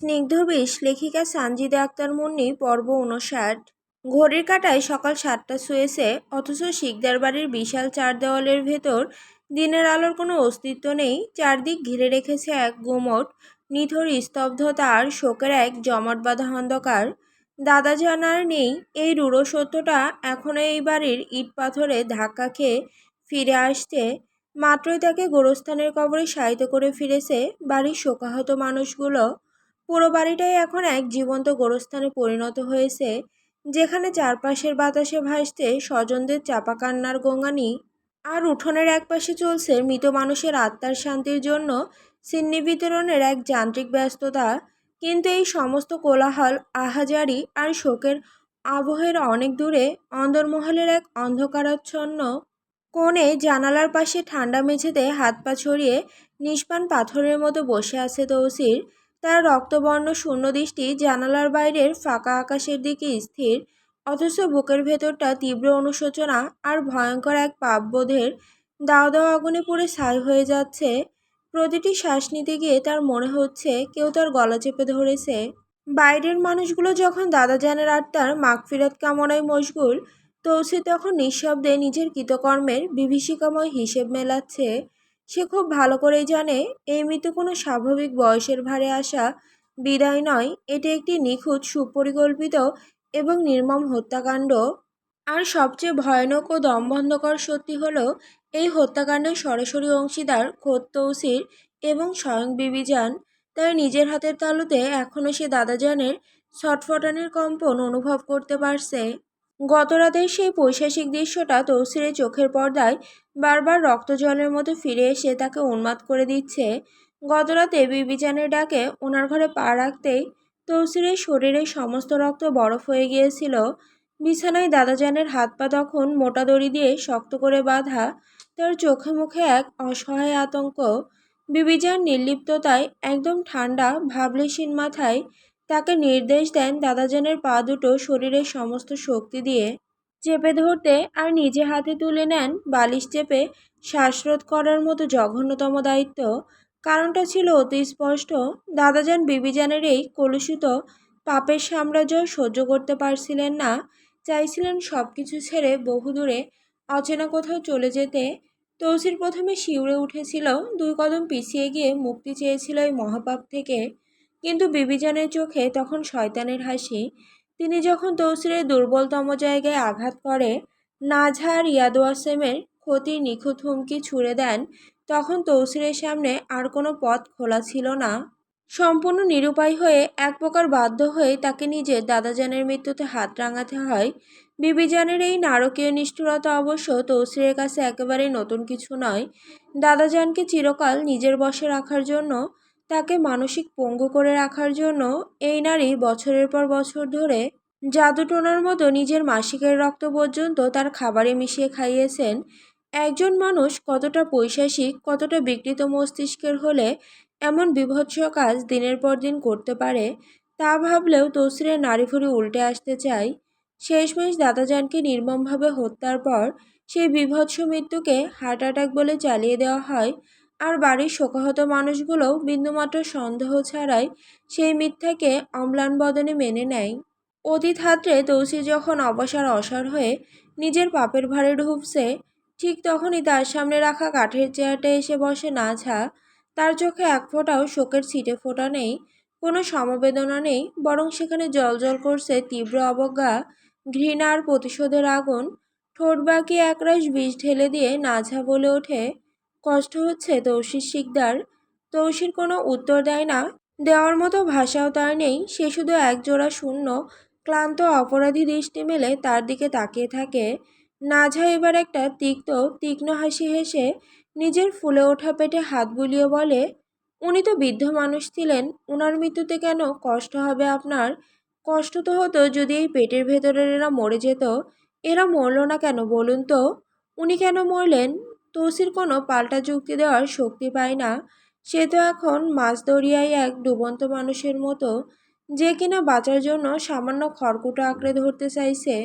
স্নিগ্ধবিষ লেখিকা সানজিদা আক্তার মুন্নি পর্ব ৫৯। ঘড়ির কাঁটায় সকাল ৭টা ছুঁয়েছে, অথচ শিকদার বাড়ির বিশাল চার দেওয়ালের ভেতর দিনের আলোর কোনো অস্তিত্ব নেই। চারদিক ঘিরে রেখেছে এক গুমট নিথর স্তব্ধতা আর শোকের এক জমাট বাঁধা অন্ধকার। দাদা জানার নেই এই রূঢ় সত্যটা এখনো এই বাড়ির ইট পাথরে ধাক্কা খেয়ে ফিরে আসছে। মাত্রই তাকে গোরস্থানের কবরে শায়িত করে ফিরেছে বাড়ির শোকাহত মানুষগুলো। পুরো বাড়িটাই এখন এক জীবন্ত গোরস্থানে পরিণত হয়েছে, যেখানে চারপাশের বাতাসে ভাসছে স্বজনদের চাপা কান্নার গোঙানি, আর উঠোনের একপাশে চলছে মৃত মানুষের আত্মার শান্তির জন্য সিন্নি বিতরণের এক যান্ত্রিক ব্যস্ততা। কিন্তু এই সমস্ত কোলাহল, আহাজারি আর শোকের আবহের অনেক দূরে অন্দরমহলের এক অন্ধকারাচ্ছন্ন কোণে জানালার পাশে ঠান্ডা মেঝেতে হাত পা ছড়িয়ে নিষ্পান পাথরের মতো বসে আছে তৌসির। তার রক্তবর্ণ শূন্য দৃষ্টি জানালার বাইরের ফাঁকা আকাশের দিকে স্থির, অথচ বুকের ভেতরটা তীব্র অনুশোচনা আর ভয়ঙ্কর এক পাপবোধের দাও দাও আগুনে পুড়ে ছাই হয়ে যাচ্ছে। প্রতিটি শ্বাস নিতে গিয়ে তার মনে হচ্ছে কেউ তার গলা চেপে ধরেছে। বাইরের মানুষগুলো যখন দাদাজানের আত্মার মাগফিরাত কামনায় মশগুল, তৌসির তখন নিঃশব্দে নিজের কৃতকর্মের বিভীষিকাময় হিসেব মেলাচ্ছে। সে খুব ভালো করেই জানে এই মৃত্যু কোনো স্বাভাবিক বয়সের ভারে আসা বিদায় নয়, এটি একটি নিখুঁত, সুপরিকল্পিত এবং নির্মম হত্যাকাণ্ড। আর সবচেয়ে ভয়ানক ও দমবন্ধকর সত্যি হলো, এই হত্যাকাণ্ডের সরাসরি অংশীদার খোদ তৌসির এবং স্বয়ং বিবিজান। তাই নিজের হাতের তালুতে এখনও সে দাদাজানের ছটফটানির কম্পন অনুভব করতে পারছে। গতরাতের সেই পৈশাচিক দৃশ্যটা তৌসিরের চোখের পর্দায় বারবার রক্তজলের মতো ফিরে এসে তাকে উন্মাদ করে দিচ্ছে। গতরাতে বিবিজানের ডাকে ওনার ঘরে পা রাখতেই তৌসিরের শরীরের সমস্ত রক্ত বরফ হয়ে গিয়েছিল। বিছানায় দাদাজানের হাত পা তখন মোটা দড়ি দিয়ে শক্ত করে বাঁধা, তার চোখে মুখে এক অসহায় আতঙ্ক। বিবিজান নির্লিপ্ততায়, একদম ঠান্ডা ভাবলেশীন মাথায় তাকে নির্দেশ দেন দাদাজানের পা দুটো শরীরের সমস্ত শক্তি দিয়ে চেপে ধরতে, আর নিজে হাতে তুলে নেন বালিশ চেপে শ্বাসরোধ করার মতো জঘন্যতম দায়িত্ব। কারণটা ছিল অতি স্পষ্ট। দাদাজান বিবিজানের এই কলুষিত পাপের সাম্রাজ্য সহ্য করতে পারছিলেন না। চাইছিলেন সব কিছু ছেড়ে বহুদূরে অচেনা কোথাও চলে যেতে। তৌসির প্রথমে শিউরে উঠেছিল, 2 কদম পিছিয়ে গিয়ে মুক্তি চেয়েছিল এই মহাপাপ থেকে। কিন্তু বিবিজানের চোখে তখন শয়তানের হাসি। তিনি যখন তৌসিরের দুর্বলতম জায়গায় আঘাত করে নাজহা আর ইয়াদওয়াসেমের ক্ষতির নিখুঁত হুমকি ছুড়ে দেন, তখন তৌসিরের সামনে আর কোনো পথ খোলা ছিল না। সম্পূর্ণ নিরুপায় হয়ে, এক প্রকার বাধ্য হয়ে তাকে নিজের দাদাজানের মৃত্যুতে হাত রাঙাতে হয়। বিবিজানের এই নারকীয় নিষ্ঠুরতা অবশ্য তৌসিরের কাছে একেবারেই নতুন কিছু নয়। দাদাজানকে চিরকাল নিজের বশে রাখার জন্য, তাকে মানসিক পঙ্গু করে রাখার জন্য এই নারী বছরের পর বছর ধরে জাদুটোনার মতো নিজের মাসিকের রক্ত পর্যন্ত তার খাবারে মিশিয়ে খাইয়েছেন। একজন মানুষ কতটা পৈশাচিক, কতটা বিকৃত মস্তিষ্কের হলে এমন বীভৎস কাজ দিনের পর দিন করতে পারে, তা ভাবলেও তৌসিরের নাড়িভুড়ি উল্টে আসতে চায়। শেষমেশ দাদাজানকে নির্মমভাবে হত্যার পর সেই বীভৎস মৃত্যুকে হার্ট অ্যাটাক বলে চালিয়ে দেওয়া হয়, আর বাড়ির শোকাহত মানুষগুলোও বিন্দুমাত্র সন্দেহ ছাড়াই সেই মিথ্যাকে অম্লান বদনে মেনে নেয়। অতীত হাতড়ে তৌসির যখন অবসার অসাড় হয়ে নিজের পাপের ভারে ঢুকছে, ঠিক তখনই তার সামনে রাখা কাঠের চেয়ারটা এসে বসে নাজহা। তার চোখে এক ফোঁটাও শোকের ছিটে ফোঁটা নেই, কোনো সমবেদনা নেই, বরং সেখানে জ্বলজ্বল করছে তীব্র অবজ্ঞা, ঘৃণা আর প্রতিশোধের আগুন। ঠোঁট বাঁকিয়ে একরাশ বিষ ঢেলে দিয়ে নাজহা বলে ওঠে, কষ্ট হচ্ছে তৌসির শিকদার। তৌসির কোনো উত্তর দেয় না, দেওয়ার মতো ভাষাও তার নেই। সে শুধু একজোড়া শূন্য, ক্লান্ত অপরাধী দৃষ্টি মেলে তার দিকে তাকিয়ে থাকে। নাজহা এবার একটা তীক্ষ্ণ হাসি হেসে নিজের ফুলে ওঠা পেটে হাত বুলিয়ে বলে, উনি তো বৃদ্ধ মানুষ ছিলেন, ওনার মৃত্যুতে কেন কষ্ট হবে আপনার? কষ্ট তো হতো যদি এই পেটের ভেতরের এরা মরে যেত। এরা মরল না কেন বলুন তো? উনি কেন মরলেন? তৌসির কোনো পাল্টা যুক্তি দেওয়ার শক্তি পায় না। সে তো এখন মাছ দরিয়ায় এক ডুবন্ত মানুষের মতো, যে কিনা বাঁচার জন্য সামান্য খড়কুটো আঁকড়ে ধরতে চাইছে।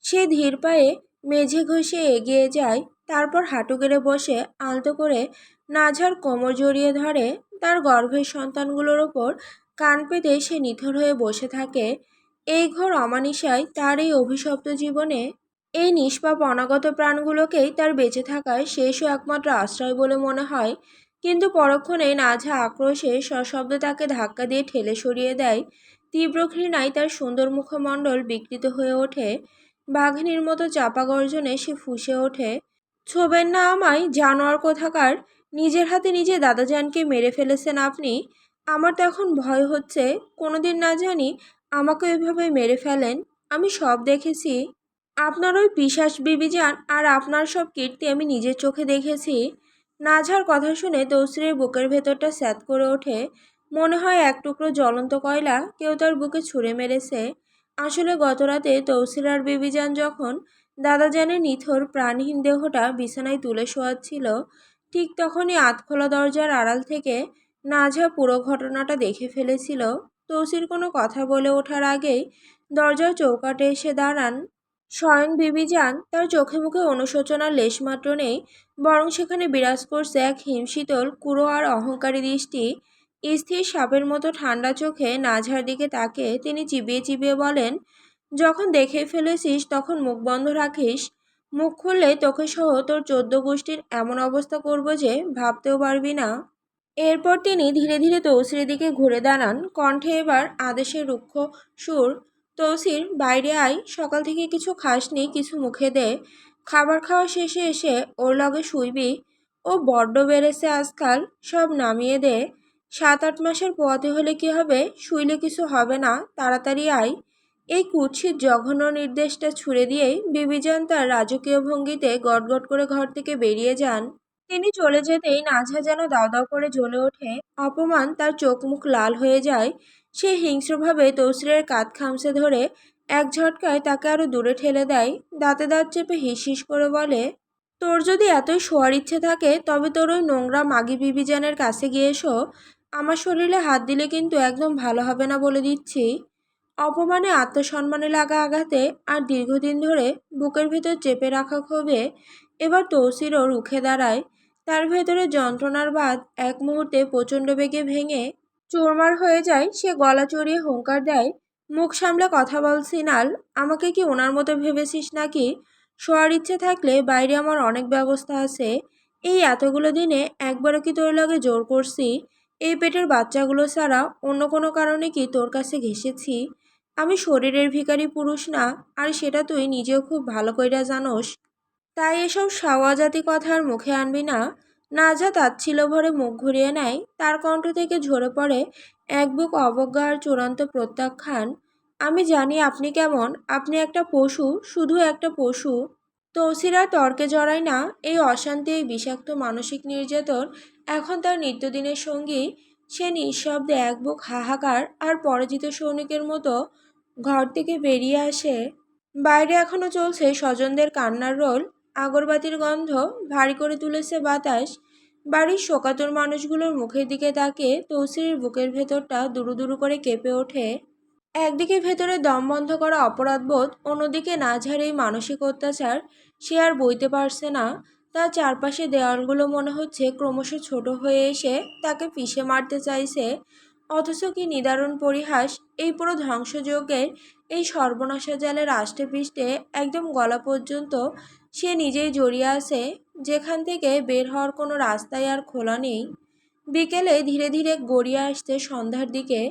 সে ধীর পায়ে মেঝে ঘষে এগিয়ে যায়, তারপর হাঁটু গেড়ে বসে আলতো করে নাঝার কোমর জড়িয়ে ধরে, তার গর্ভের সন্তানগুলোর ওপর কান পেতে সে নিথর হয়ে বসে থাকে। এই ঘোর অমানিসায় তার এই অভিশপ্ত জীবনে এই নিষ্পাপ অনাগত প্রাণগুলোকেই তার বেঁচে থাকার শেষ ও একমাত্র আশ্রয় বলে মনে হয়। কিন্তু পরক্ষণে নাঝা আক্রোশে সশব্দে তাকে ধাক্কা দিয়ে ঠেলে সরিয়ে দেয়। তীব্র ঘৃণায় তার সুন্দর মুখমণ্ডল বিকৃত হয়ে ওঠে। বাঘিনীর মতো চাপা গর্জনে সে ফুঁসে ওঠে, ছোবেন না আমায়, জানোয়ার কোথাকার! নিজের হাতে নিজে দাদাজানকে মেরে ফেলেছেন আপনি। আমার তো এখন ভয় হচ্ছে, কোনোদিন না জানি আমাকে এভাবে মেরে ফেলেন। আমি সব দেখেছি, আপনার ওই পিশাচ বিবিজান আর আপনার সব কীর্তি আমি নিজের চোখে দেখেছি। নাঝার কথা শুনে তৌসিরের বুকের ভেতরটা স্যাঁত করে ওঠে। মনে হয় এক টুকরো জ্বলন্ত কয়লা কেউ তার বুকে ছুঁড়ে মেরেছে। আসলে গতরাতে তৌসির আর বিবিজান যখন দাদাজানের নিথর প্রাণহীন দেহটা বিছানায় তুলে শোয়াচ্ছিল, ঠিক তখনই আধখোলা দরজার আড়াল থেকে নাঝা পুরো ঘটনাটা দেখে ফেলেছিল। তৌসির কোনো কথা বলে ওঠার আগেই দরজার চৌকাঠে এসে দাঁড়ান স্বয়ং বিবিজান। তার চোখে মুখে অনুশোচনার লেশমাত্র নেই, বরং সেখানে বিরাজ করছে এক হিমশীতল কুড়ো আর অহংকারী দৃষ্টি। স্থির সাপের মতো ঠান্ডা চোখে নাঝার দিকে তাকে তিনি চিবিয়ে চিবিয়ে বলেন, যখন দেখে ফেলেছিস তখন মুখ বন্ধ রাখিস। মুখ খুললে তোকে সহ তোর 14 গোষ্ঠীর এমন অবস্থা করব যে ভাবতেও পারবি না। এরপর তিনি ধীরে ধীরে তৌসিরের দিকে ঘুরে দাঁড়ান, কণ্ঠে এবার আদেশের রুক্ষ সুর। তৌসির, বাইরে আয়, সকাল থেকে কিছু খাসনি, কিছু মুখে দে। খাবার খাওয়া শেষে এসে ওর লগে শুইবি। ও বড্ড বেড়েছে আজকাল, সব নামিয়ে দে। 7-8 মাসের পোয়াতে হলে কি হবে, শুইলে কিছু হবে না, তাড়াতাড়ি আয়। এই কুৎসিত জঘন্য নির্দেশটা ছুড়ে দিয়েই বিবিজান তার রাজকীয় ভঙ্গিতে গটগট করে ঘর থেকে বেরিয়ে যান। তিনি চলে যেতেই নাঝা যেন দাউ দাউ করে জ্বলে ওঠে। অপমান তার চোখ মুখ লাল হয়ে যায়। সে হিংস্রভাবে তৌসিরের কাঁধ খামচে ধরে এক ঝটকায় তাকে আরো দূরে ঠেলে দেয়। দাঁতে দাঁত চেপে হিস হিস করে বলে, তোর যদি এতই শোয়ার ইচ্ছে থাকে তবে তোর ওই নোংরা মাগি বিবিজানের কাছে গিয়ে এসো। আমার শরীরে হাত দিলে কিন্তু একদম ভালো হবে না বলে দিচ্ছি। অপমানে, আত্মসম্মানে লাগা আঘাতে আর দীর্ঘদিন ধরে বুকের ভেতর চেপে রাখা ক্ষোভে এবার তৌসিরও রুখে দাঁড়ায়। তার ভেতরে যন্ত্রণার বাঁধ এক মুহূর্তে প্রচণ্ড বেগে ভেঙে চুরমার হয়ে যায়। সে গলা চড়িয়ে হুঙ্কার দেয়, মুখ সামলে কথা বল সিনাল। আমাকে কি ওনার মতো ভেবেছিস নাকি? শোয়ার ইচ্ছে থাকলে বাইরে আমার অনেক ব্যবস্থা আছে। এই এতগুলো দিনে একবারও কি তোর লগে জোর করছি? এই পেটের বাচ্চাগুলো ছাড়া অন্য কোনো কারণে কি তোর কাছে ঘেঁষেছি? আমি শরীরের ভিখারি পুরুষ না, আর সেটা তুই নিজেও খুব ভালো কইরা জানোস। তাই এসব সাওয়াজাতি কথা আর মুখে আনবি না। নাজা তাচ্ছিল্য ভরে মুখ ঘুরিয়ে নেয়। তার কণ্ঠ থেকে ঝরে পড়ে এক বুক অবজ্ঞা আর চূড়ান্ত প্রত্যাখ্যান। আমি জানি আপনি কেমন, আপনি একটা পশু, শুধু একটা পশু। তৌসির আর তর্কে জড়ায় না। এই অশান্তি, এই বিষাক্ত মানসিক নির্যাতন এখন তার নিত্যদিনের সঙ্গী। সে নিঃশব্দে এক বুক হাহাকার আর পরাজিত সৈনিকের মতো ঘর থেকে বেরিয়ে আসে। বাইরে এখনো চলছে স্বজনদের কান্নার রোল। আগরবাতির গন্ধ ভারী করে তুলেছে বাতাস। বাড়ির শোকাতুর মানুষগুলোর মুখের দিকে তাকিয়ে তৌসিরের বুকের ভেতরটা দুরু দুরু করে কেঁপে ওঠে। একদিকে ভেতরে দম বন্ধ করা অপরাধবোধ, অন্যদিকে নাঝার এই মানসিক অত্যাচার সে আর বইতে পারছে না। তার চারপাশে দেওয়ালগুলো মনে হচ্ছে ক্রমশ ছোট হয়ে এসে তাকে পিষে মারতে চাইছে। অথচ কি নিদারুণ পরিহাস, এই পুরো ধ্বংসযজ্ঞের, এই সর্বনাশা জালের আষ্টে পৃষ্ঠে একদম গলা পর্যন্ত সে নিজেই জড়িয়ে আছে, যেখান থেকে বের হওয়ার কোনো রাস্তাই আর খোলা নেই। বিকেলে ধীরে ধীরে গড়িয়ে আসছে সন্ধ্যার দিকে।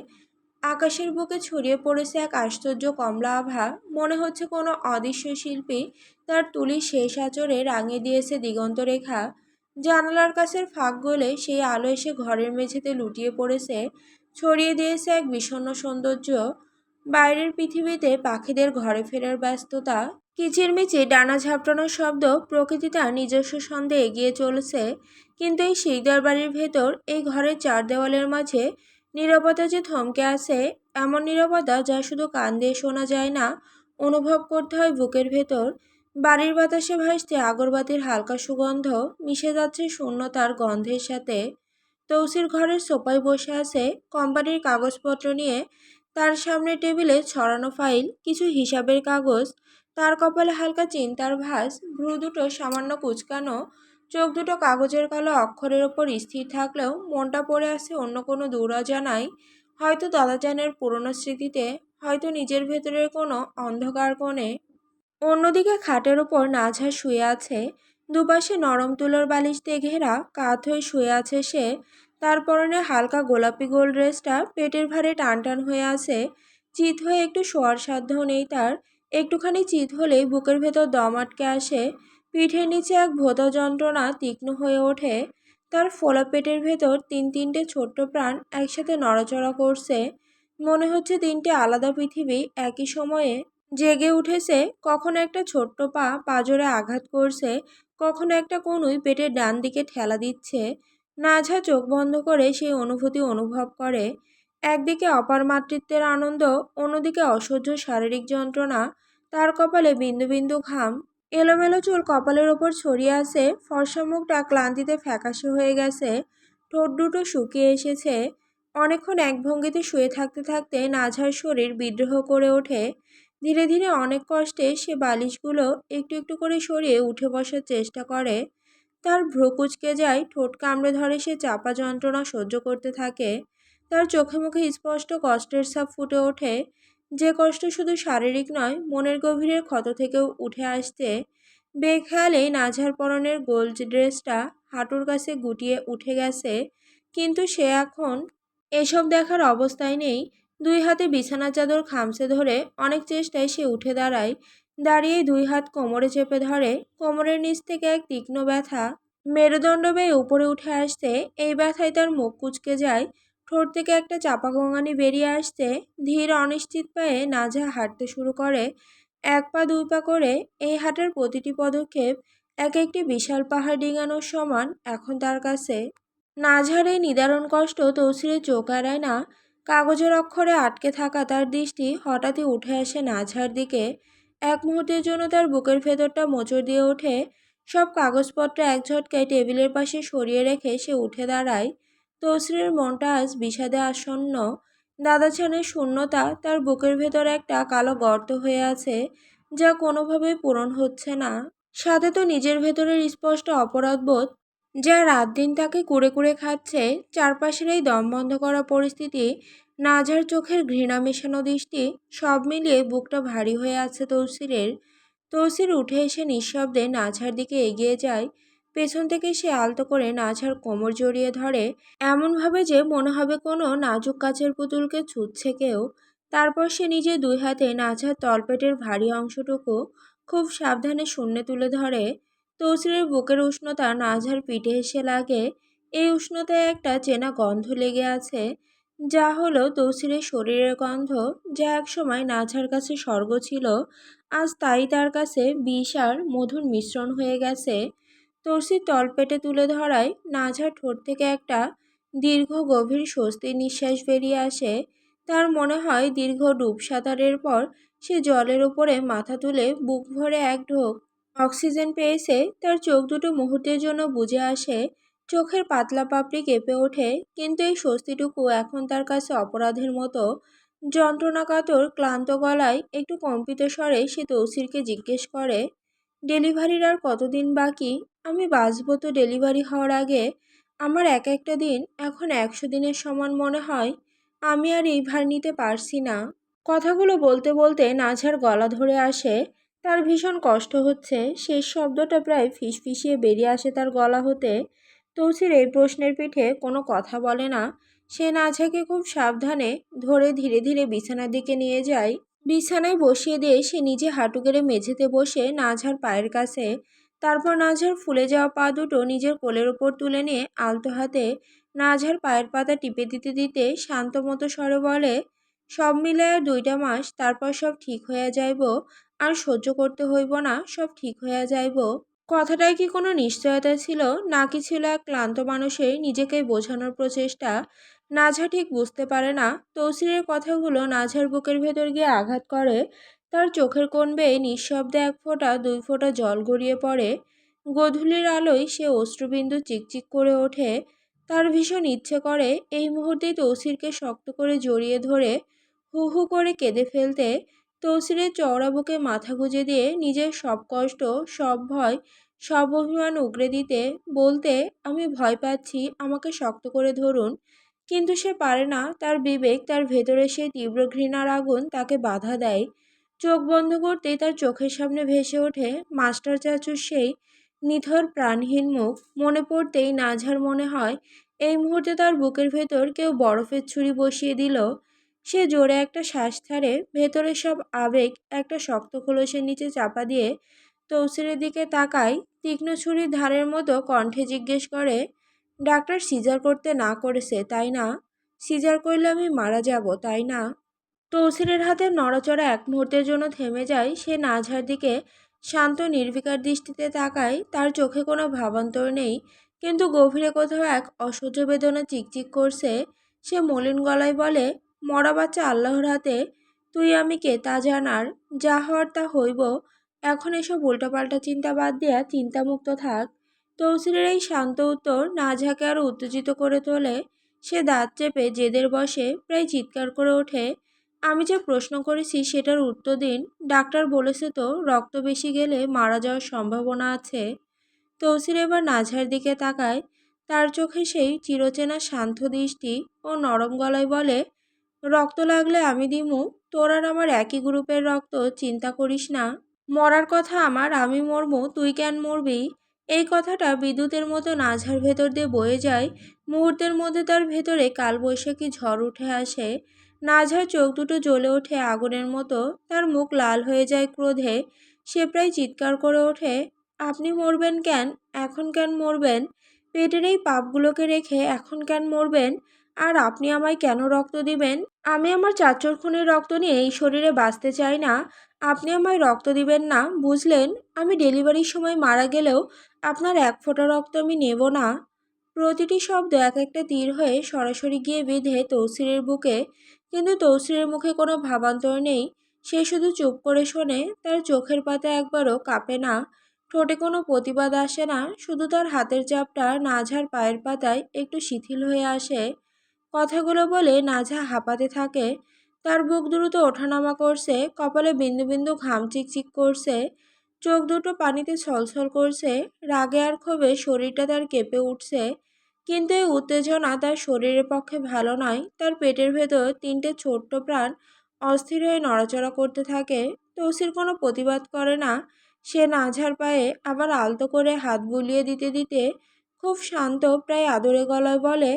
আকাশের বুকে ছড়িয়ে পড়েছে এক আশ্চর্য কমলা আভা। মনে হচ্ছে কোনো অদৃশ্য শিল্পী তার তুলির শেষ আঁচড়ে রাঙিয়ে দিয়েছে দিগন্ত রেখা। জানালার কাছের ফাঁক গলে সেই আলো এসে ঘরের মেঝেতে লুটিয়ে পড়েছে, ছড়িয়ে দিয়েছে এক বিষণ্ণ সৌন্দর্য। বাইরের পৃথিবীতে পাখিদের ঘরে ফেরার ব্যস্ততা, কিচিরমিচির ডানা ঝাপটানোর শব্দ, প্রকৃতি তার নিজস্ব ছন্দে এগিয়ে চলেছে। কিন্তু এই শিকদার বাড়ির ভেতর, এই ঘরের চার দেওয়ালের মাঝে নীরবতা যে থমকে আছে, এমন নীরবতা যা শুধু কান দিয়ে শোনা যায় না, অনুভব করতে হয় বুকের ভেতর। বাড়ির বাতাসে ভাসছে আগরবাতির হালকা সুগন্ধ, মিশে যাচ্ছে শূন্যতার গন্ধের সাথে। তৌসির ঘরের সোফায় বসে আছে, কোম্পানির কাগজপত্র নিয়ে। তার সামনে টেবিলে ছড়ানো ফাইল, কিছু হিসাবের কাগজ। তার কপালে হালকা চিন্তার ভাঁজ, ভ্রু দুটো সামান্য কুঁচকানো, চোখ দুটো কাগজের কালো অক্ষরের ওপর স্থির থাকলেও মনটা পড়ে আছে অন্য কোনো দূর অজানায়। হয়তো দাদাজানের পুরনো স্মৃতিতে, হয়তো নিজের ভেতরের কোনো অন্ধকার কোণে। অন্যদিকে খাটের ওপর নাঝা শুয়ে আছে। দুপাশে নরম তুলোর বালিশ দিয়ে ঘেরা কাত হয়ে শুয়ে আছে সে। তার পরনে হালকা গোলাপি গোল ড্রেসটা পেটের ভারে টান টান হয়ে আছে। চিত হয়ে একটু শোয়ার সাধ্যও নেই তার। একটুখানি চিত হলেই বুকের ভেতর দম আটকে আসে। পিঠের নিচে এক ভোঁতা যন্ত্রণা তীক্ষ্ণ হয়ে ওঠে। তার ফোলা পেটের ভেতর তিন তিনটে ছোট্ট প্রাণ একসাথে নড়াচড়া করছে। মনে হচ্ছে তিনটে আলাদা পৃথিবী একই সময়ে জেগে উঠেছে। কখনো একটা ছোট্ট পা পাঁজরে আঘাত করছে, কখনো একটা কনুই পেটের ডান দিকে ঠেলা দিচ্ছে। নাঝা চোখ বন্ধ করে সেই অনুভূতি অনুভব করে। একদিকে অপার মাতৃত্বের আনন্দ, অন্যদিকে অসহ্য শারীরিক যন্ত্রণা। তার কপালে বিন্দু বিন্দু ঘাম। এলোমেলো চুল কপালের ওপর ছড়িয়ে আছে, ফর্সা মুখটা ক্লান্তিতে ফ্যাকাশে হয়ে গেছে, ঠোঁট দুটো শুকিয়ে এসেছে। অনেকক্ষণ এক ভঙ্গিতে শুয়ে থাকতে থাকতে নাঝার শরীর বিদ্রোহ করে ওঠে। ধীরে ধীরে অনেক কষ্টে সে বালিশগুলো একটু একটু করে সরিয়ে উঠে বসার চেষ্টা করে। তার ভ্রু কুঁচকে যায়, ঠোঁট কামড়ে ধরে, সে চাপা যন্ত্রণা সহ্য করতে থাকে। তার চোখে মুখে স্পষ্ট কষ্টের ছাপ ফুটে ওঠে, যে কষ্ট শুধু শারীরিক নয়, মনের গভীরের ক্ষত থেকেও উঠে আসছে। বেখেয়ালেই নাঝার পরনের গোল ড্রেসটা হাঁটুর কাছে গুটিয়ে উঠে গেছে, কিন্তু সে এখন এসব দেখার অবস্থায় নেই। দুই হাতে বিছানার চাদর খামচে ধরে অনেক চেষ্টায় সে উঠে দাঁড়ায়। দাঁড়িয়েই দুই হাত কোমরে চেপে ধরে। কোমরের নিচ থেকে এক তীক্ষ্ণ ব্যথা মেরুদণ্ড বেয়ে উপরে উঠে আসছে। এই ব্যথায় তার মুখ কুঁচকে যায়, ঠোঁট থেকে একটা চাপা গোঙানি বেরিয়ে আসছে। ধীর অনিশ্চিত পায়ে নাঝা হাঁটতে শুরু করে, এক পা দুই পা করে। এই হাঁটার প্রতিটি পদক্ষেপ এক একটি বিশাল পাহাড় ডিঙানোর সমান এখন তার কাছে। নাঝার এই নিদারুণ কষ্ট তৌসিরের চোখ এড়ায় না। কাগজের অক্ষরে আটকে থাকা তার দৃষ্টি হঠাৎই উঠে আসে নাঝার দিকে। এক মুহূর্তের জন্য তার বুকের ভেতরটা মোচড় দিয়ে ওঠে। সব কাগজপত্র এক ঝটকায় টেবিলের পাশে সরিয়ে রেখে সে উঠে দাঁড়ায়। তৌসিরের মনটা আজ বিষাদে আসন্ন। দাদাছানের শূন্যতা তার বুকের ভেতর একটা কালো গর্ত হয়ে আছে, যা কোনোভাবেই পূরণ হচ্ছে না। সাথে তো নিজের ভেতরের স্পষ্ট অপরাধবোধ, যা রাত দিন তাকে কুরে কুরে খাচ্ছে। চারপাশের এই দম বন্ধ করা পরিস্থিতি, নাঝার চোখের ঘৃণা মেশানো দৃষ্টি, সব মিলিয়ে বুকটা ভারী হয়ে আছে তৌসিরের। তৌসির উঠে এসে নিঃশব্দে নাঝার দিকে এগিয়ে যায়। পেছন থেকে সে আলতো করে নাঝার কোমর জড়িয়ে ধরে, এমনভাবে যে মনে হবে কোনো নাজুক কাচের পুতুলকে ছুঁচ্ছে কেউ। তারপর সে নিজে দুই হাতে নাঝার তলপেটের ভারী অংশটুকু খুব সাবধানে শূন্যে তুলে ধরে। তৌসিরের বুকের উষ্ণতা নাঝার পিঠে এসে লাগে। এই উষ্ণতায় একটা চেনা গন্ধ লেগে আছে, যা হলো তৌসিরের শরীরের গন্ধ, যা একসময় নাঝার কাছে স্বর্গ ছিল, আজ তাই তার কাছে বিষ আর মধুর মিশ্রণ হয়ে গেছে। তৌসির তলপেটে তুলে ধরায় নাঝার ঠোঁট থেকে একটা দীর্ঘ গভীর স্বস্তির নিঃশ্বাস বেরিয়ে আসে। তার মনে হয় দীর্ঘ ডুব সাঁতারের পর সে জলের উপরে মাথা তুলে বুক ভরে এক ঢোক অক্সিজেন পেয়েছে। তার চোখ দুটো মুহূর্তের জন্য বুজে আসে, চোখের পাতলা পাপড়ি কেঁপে ওঠে। কিন্তু এই স্বস্তিটুকু এখন তার কাছে অপরাধের মতো। যন্ত্রণাকাতর ক্লান্ত গলায় একটু কম্পিত স্বরে সে তৌসিরকে জিজ্ঞেস করে, ডেলিভারির আর কতদিন বাকি? আমি বাঁচব তো ডেলিভারি হওয়ার আগে? আমার এক একটা দিন এখন 100 দিনের সমান মনে হয়। আমি আর এই ভার নিতে পারছি না। কথাগুলো বলতে বলতে নাঝার গলা ধরে আসে। তার ভীষণ কষ্ট হচ্ছে। শেষ শব্দটা প্রায় ফিসফিসিয়ে বেরিয়ে আসে তার গলা হতে। তৌসির এই প্রশ্নের পিঠে কোনো কথা বলে না। সে নাঝাকে খুব সাবধানে ধরে ধীরে ধীরে বিছানার দিকে নিয়ে যায়। বিছানায় বসিয়ে দিয়ে সে নিজে হাঁটু গেড়ে মেঝেতে বসে নাঝার পায়ের কাছে। তারপর নাঝার ফুলে যাওয়া পা দুটো নিজের কোলের ওপর তুলে নিয়ে আলতো হাতে নাঝার পায়ের পাতা টিপে দিতে দিতে শান্ত মতো স্বরে বলে, সব মিলে আর 2টা মাস, তারপর সব ঠিক হইয়া যাইব। আর সহ্য করতে হইব না, সব ঠিক হইয়া যাইব। কথাটায় কি কোনো নিশ্চয়তা ছিল, নাকি ছিল এক ক্লান্ত মানুষের নিজেকে বোঝানোর প্রচেষ্টা? নাঝা ঠিক বুঝতে পারে না। তৌসিরের কথাগুলো নাঝার বুকের ভেতর গিয়ে আঘাত করে। তার চোখের কোণ বেয়ে নিঃশব্দে 1 ফোঁটা 2 ফোঁটা জল গড়িয়ে পড়ে। গোধূলির আলোয় সে অশ্রুবিন্দু চিকচিক করে ওঠে। তার ভীষণ ইচ্ছে করে এই মুহূর্তেই তৌসিরকে শক্ত করে জড়িয়ে ধরে হু হু করে কেঁদে ফেলতে। তৌসিরের চওড়া বুকে মাথা গুঁজে দিয়ে নিজের সব কষ্ট, সব ভয়, সব অভিমান উগরে দিতে, বলতে, আমি ভয় পাচ্ছি, আমাকে শক্ত করে ধরুন। কিন্তু সে পারে না, তার বিবেক, তার ভেতরে সেই তীব্র ঘৃণার আগুন তাকে বাধা দেয়। চোখ বন্ধ করতেই তার চোখের সামনে ভেসে ওঠে মাস্টার চাচুর সেই নিথর প্রাণহীন মুখ। মনে পড়তেই নাঝার মনে হয় এই মুহূর্তে তার বুকের ভেতর কেউ বরফের ছুরি বসিয়ে দিল। সে জোরে একটা শ্বাস ছাড়ে, ভেতরের সব আবেগ একটা শক্ত খোলসের নিচে চাপা দিয়ে তৌসিরের দিকে তাকায়। তীক্ষ্ণ ছুরির ধারের মতো কণ্ঠে জিজ্ঞেস করে, ডাক্তার সিজার করতে না করেছে তাই না? সিজার করলে আমি মারা যাব তাই না? তৌসিরের হাতের নড়াচড়া এক মুহূর্তের জন্য থেমে যায়। সে নাঝার দিকে শান্ত নির্বিকার দৃষ্টিতে তাকায়। তার চোখে কোনো ভাবান্তর নেই, কিন্তু গভীরে কোথাও এক অসহ্য বেদনা চিকচিক করছে। সে মলিন গলায় বলে, মরা বাচ্চা আল্লাহর হাতে, তুই আমি কে তা জানার? যা হওয়ার তা হইব। এখন এসব উল্টাপাল্টা চিন্তা বাদ দিয়া চিন্তামুক্ত থাক। তৌসিরের এই শান্ত উত্তর নাঝাকে আরো উত্তেজিত করে তোলে। সে দাঁত চেপে জেদের বসে প্রায় চিৎকার করে ওঠে, আমি যে প্রশ্ন করেছি সেটার উত্তর দিন। ডাক্তার বলেছে তো রক্ত বেশি গেলে মারা যাওয়ার সম্ভাবনা আছে। তৌসির এবার নাঝার দিকে তাকায়। তার চোখে সেই চিরচেনা শান্ত দৃষ্টি ও নরম গলায় বলে, রক্ত লাগলে আমি দিমু। তোর আর আমার একই গ্রুপের রক্ত, চিন্তা করিস না। মরার কথা আমার, আমি মরবো, তুই কেন মরবি? এই কথাটা বিদ্যুতের মতো নাঝার ভেতর দিয়ে বয়ে যায়। মুহূর্তের মধ্যে তার ভেতরে কালবৈশাখী ঝড় উঠে আসে। নাঝার চোখ দুটো জ্বলে ওঠে আগুনের মতো, তার মুখ লাল হয়ে যায় ক্রোধে। সে প্রায় চিৎকার করে ওঠে, আপনি মরবেন কেন? এখন কেন মরবেন? পেটের এই পাপগুলোকে রেখে এখন কেন মরবেন? আর আপনি আমায় কেন রক্ত দিবেন? আমি আমার চাচুর খুনের রক্ত নিয়ে এই শরীরে বাঁচতে চাই না। আপনি আমায় রক্ত দিবেন না, বুঝলেন? আমি ডেলিভারির সময় মারা গেলেও আপনার এক ফোঁটা রক্ত আমি নেব না। প্রতিটি শব্দ এক একটা তীর হয়ে সরাসরি গিয়ে বিঁধে তৌসিরের বুকে। কিন্তু তৌসিরের মুখে কোনো ভাবান্তর নেই। সে শুধু চুপ করে শোনে। তার চোখের পাতা একবারও কাঁপে না, ঠোঁটে কোনো প্রতিবাদ আসে না। শুধু তার হাতের চাপটা নাঝার পায়ের পাতায় একটু শিথিল হয়ে আসে। কথাগুলো বলে নাঝা হাঁপাতে থাকে। তার বুক দ্রুত ওঠানামা করছে, কপালে বিন্দু বিন্দু ঘাম চিকচিক করছে, চোখ দুটো পানিতে ছলছল করছে। রাগে আর ক্ষোভে শরীরটা তার কেঁপে উঠছে। কিন্তু এই উত্তেজনা তার শরীরের পক্ষে ভালো নয়। তার পেটের ভেতর তিনটে ছোট্ট প্রাণ অস্থির হয়ে নড়াচড়া করতে থাকে। তৌসির কোনো প্রতিবাদ করে না। সে নাঝার পায়ে আবার আলতো করে হাত বুলিয়ে দিতে দিতে খুব শান্ত, প্রায় আদরে গলায় বলে,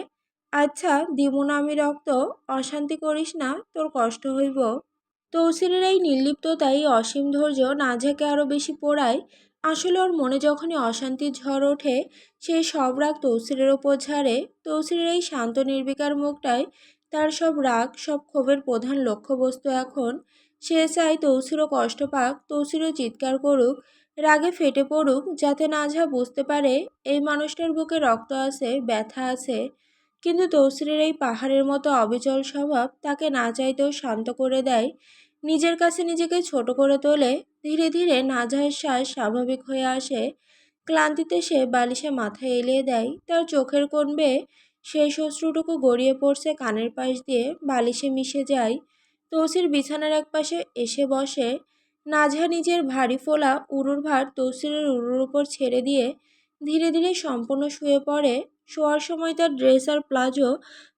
আচ্ছা দিমু না আমি রক্ত, অশান্তি করিস না, তোর কষ্ট হইব। তৌসিরের এই নির্লিপ্ততাই অসীম ধৈর্য নাঝাকে আরও বেশি পোড়ায়। আসলে ওর মনে যখনই অশান্তির ঝড় ওঠে, সেই সব রাগ তৌসিরের ওপর ঝাড়ে। তৌসিরের এই শান্ত নির্বিকার মুখটাই তার সব রাগ, সব ক্ষোভের প্রধান লক্ষ্যবস্তু এখন। সে চায় তৌসিরও কষ্ট পাক, তৌসিরও চিৎকার করুক, রাগে ফেটে পড়ুক, যাতে নাঝা বুঝতে পারে এই মানুষটার বুকে রক্ত আছে, ব্যথা আছে। কিন্তু তৌসিরের এই পাহাড়ের মতো অবিচল স্বভাব তাকে না চাইতেও শান্ত করে দেয়, নিজের কাছে নিজেকে ছোট করে তোলে। ধীরে ধীরে নাঝার শ্বাস স্বাভাবিক হয়ে আসে। ক্লান্তিতে সে বালিশে মাথা এলিয়ে দেয়। তার চোখের কোণ বেয়ে শেষ অশ্রুটুকু গড়িয়ে পড়ছে কানের পাশ দিয়ে, বালিশে মিশে যায়। তৌসির বিছানার একপাশে এসে বসে। নাঝা নিজের ভারী ফোলা উরুর ভার তৌসিরের উরুর উপর ছেড়ে দিয়ে ধীরে ধীরে সম্পূর্ণ শুয়ে পড়ে। শোয়ার সময় তার ড্রেস আর প্লাজো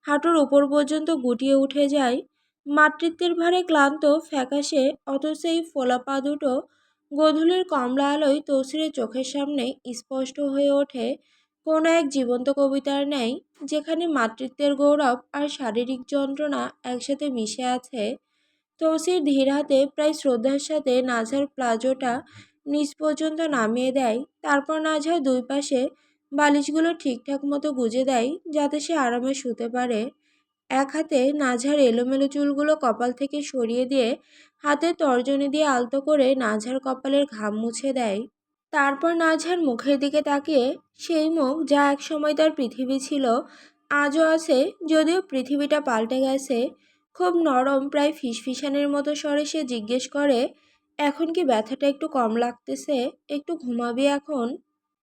হাঁটুর উপর পর্যন্ত গুটিয়ে উঠে যায়। মাতৃত্বের ভারে ক্লান্ত, ফ্যাকাশে, অথচ এই ফোলা পা দুটো গোধূলির কমলা আলোয় তৌসিরের চোখের সামনে স্পষ্ট হয়ে ওঠে কোনো এক জীবন্ত কবিতার ন্যায়, যেখানে মাতৃত্বের গৌরব আর শারীরিক যন্ত্রণা একসাথে মিশে আছে। তৌসির ধীর হাতে প্রায় শ্রদ্ধার সাথে নাঝার প্লাজোটা নিচ পর্যন্ত নামিয়ে দেয়। তারপর নাঝার দুই পাশে বালিশগুলো ঠিকঠাক মতো গুজে দেয়, যাতে সে আরামে শুতে পারে। এক হাতে নাঝার এলোমেলো চুলগুলো কপাল থেকে সরিয়ে দিয়ে হাতের তর্জনী দিয়ে আলতো করে নাঝার কপালের ঘাম মুছে দেয়। তারপর নাঝার মুখের দিকে তাকিয়ে, সেই মুখ যা এক সময় তার পৃথিবী ছিল, আজও আছে, যদিও পৃথিবীটা পাল্টে গেছে। খুব নরম, প্রায় ফিসফিসানের মতো স্বরে সে জিজ্ঞেস করে, এখন কি ব্যথাটা একটু কম লাগতেছে? একটু ঘুমাবি এখন?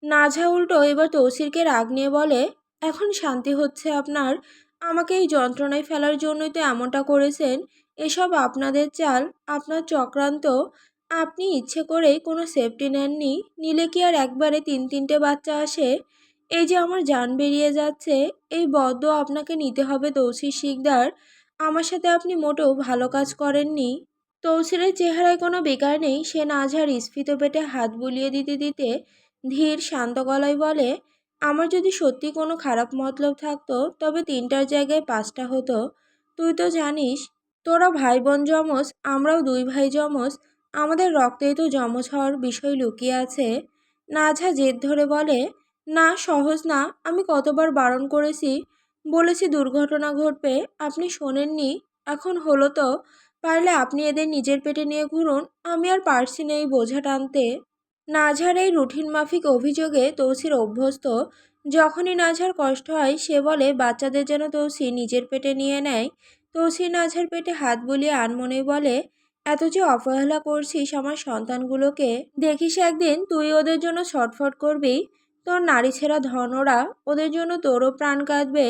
নাঝা উল্টো এবার তৌসিরকে রাগ নিয়ে বলে, এখন শান্তি হচ্ছে আপনার? আমাকে এই যন্ত্রণায় ফেলার জন্যই তো এমনটা করেছেন। এসব আপনাদের চাল, আপনার চক্রান্ত। আপনি ইচ্ছে করেই কোনো সেফটি নেননি। নিলে কি আর একবারে তিন তিনটে বাচ্চা আসে? এই যে আমার জান বেরিয়ে যাচ্ছে, এই বদ্দোয়া আপনাকে নিতে হবে তৌসির শিকদার। আমার সাথে আপনি মোটেও ভালো কাজ করেননি। তৌসিরের চেহারায় কোনো বিকার নেই। সে নাঝার স্ফীত পেটে হাত বুলিয়ে দিতে দিতে ধীর শান্ত গলায় বলে, আমার যদি সত্যি কোনো খারাপ মতলব থাকতো তবে ৩টার জায়গায় ৫টা হতো। তুই তো জানিস, তোরা ভাই বোন যমজ, আমরাও ২ ভাই যমজ। আমাদের রক্তেই তো যমজ হওয়ার বিষয় লুকিয়ে আছে। নাঝা জেদ ধরে বলে, না সহজ না, আমি কতবার বারণ করেছি, বলেছি দুর্ঘটনা ঘটবে, আপনি শোনেননি। এখন হলো তো, পারলে আপনি এদের নিজের পেটে নিয়ে ঘুরুন, আমি আর পারছি না এই বোঝা টানতে। নাঝার এই রুটিন মাফিক অভিযোগে তৌসির অভ্যস্ত। যখনই নাঝার কষ্ট হয় সে বলে বাচ্চাদের যেন তৌসি নিজের পেটে নিয়ে নেয়। তৌসির নাঝার পেটে হাত বুলিয়ে আনমনেই বলে, এত যে অবহেলা করছিস আমার সন্তানগুলোকে, দেখিস একদিন তুই ওদের জন্য ছটফট করবি। তোর নারী ছেঁড়া ধনরা, ওদের জন্য তোরও প্রাণ কাঁদবে,